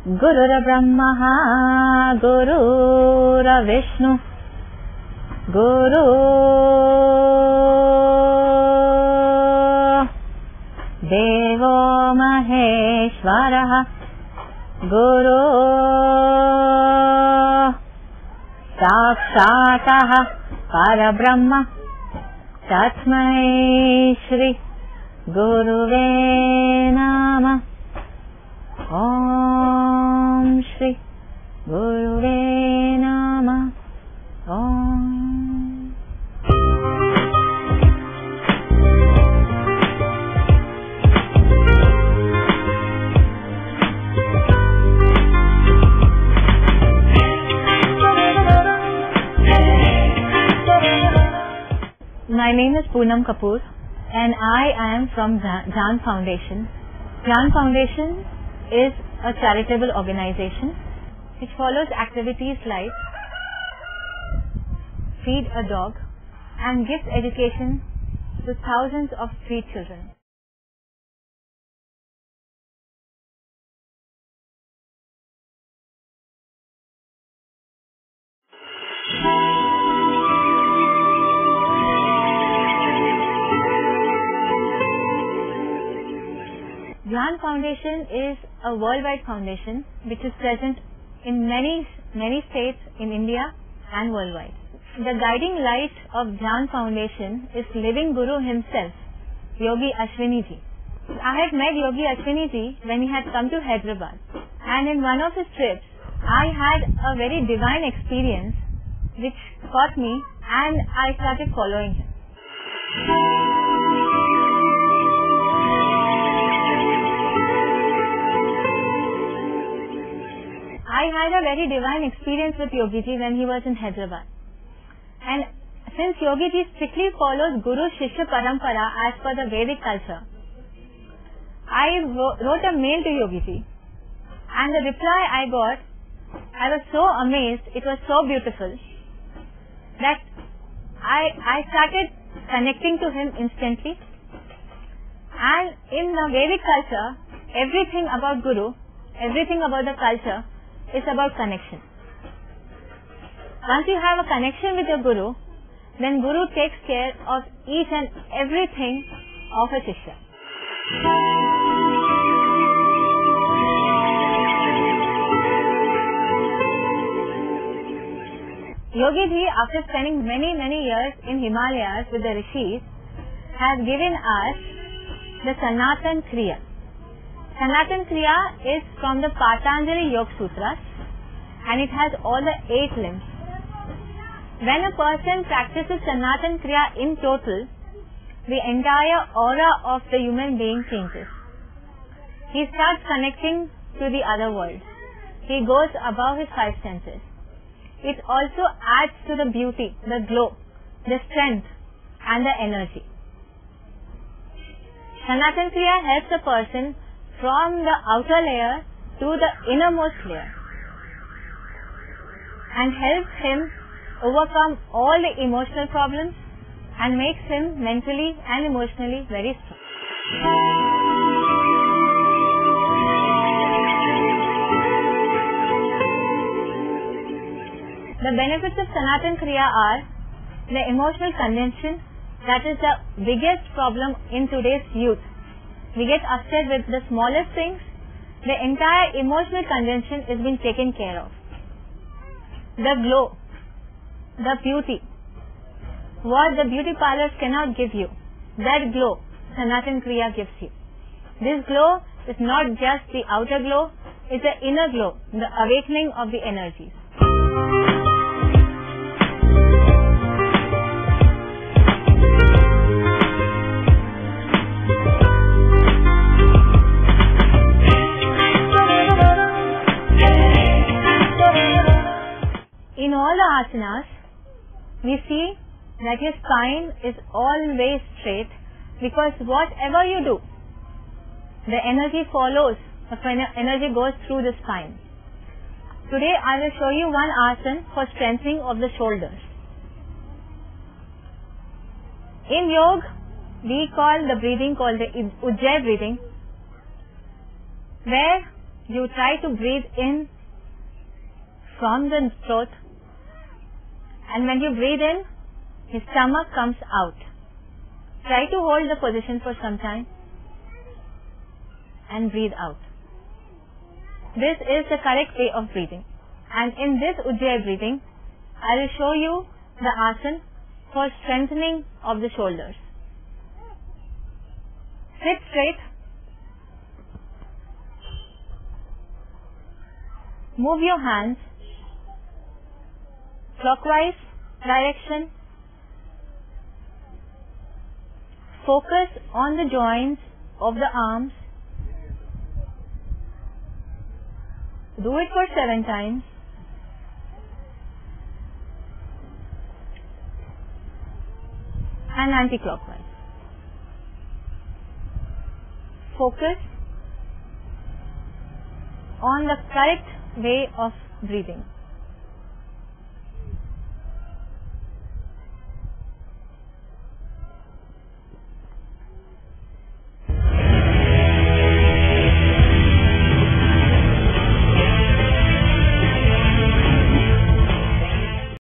गुरुर्ब्रह्मा गुरुर्विष्णु गुरु देवो महेश्वरः गुरु साक्षात् परब्रह्म तस्मै श्री गुरुवे नमः। ओम श्री गुरुवे नमः। ओम। My name is Poonam Kapoor and I am from Jnana Foundation. Jnana Foundation is a charitable organization which follows activities like feed a dog and gives education to thousands of street children. Jnana Foundation is a worldwide foundation which is present in many states in India and worldwide. The guiding light of Jnana Foundation is living Guru himself, Yogi Ashwini Ji. I had met Yogi Ashwini Ji when he had come to Hyderabad, and in one of his trips I had a very divine experience which caught me and I started following him. I had a very divine experience with Yogi Ji when he was in Hyderabad. And since Yogi Ji strictly follows Guru Shishya Parampara as per the Vedic culture, I wrote a mail to Yogi Ji, and the reply I got, I was so amazed, it was so beautiful, that I started connecting to him instantly. And in the Vedic culture, everything about Guru, everything about the culture is about connection. Once you have a connection with your Guru, then Guru takes care of each and everything of a Shishya. Yogi Ji, after spending many years in Himalayas with the Rishis, has given us the Sanatan Kriya. Sanatan Kriya is from the Patanjali Yoga Sutras and it has all the 8 limbs. When a person practices Sanatan Kriya in total, the entire aura of the human being changes. He starts connecting to the other world. He goes above his 5 senses. It also adds to the beauty, the glow, the strength and the energy. Sanatan Kriya helps a person from the outer layer to the innermost layer and helps him overcome all the emotional problems and makes him mentally and emotionally very strong. The benefits of Sanatan Kriya are the emotional contention, that is the biggest problem in today's youth. We get upset with the smallest things. The entire emotional contention is being taken care of. The glow, the beauty, what the beauty parlors cannot give you, that glow Sanatan Kriya gives you. This glow is not just the outer glow, it's the inner glow, the awakening of the energies. In all the asanas, we see that your spine is always straight because whatever you do, the energy follows, the energy goes through the spine. Today I will show you one asana for strengthening of the shoulders. In yoga, we call the breathing called the Ujjayi breathing, where you try to breathe in from the throat, and when you breathe in, his stomach comes out. Try to hold the position for some time and breathe out. This is the correct way of breathing. And in this Ujjayi breathing, I will show you the asana for strengthening of the shoulders. Sit straight. Move your hands clockwise direction. Focus on the joints of the arms. Do it for 7 times. And anti-clockwise. Focus on the correct way of breathing.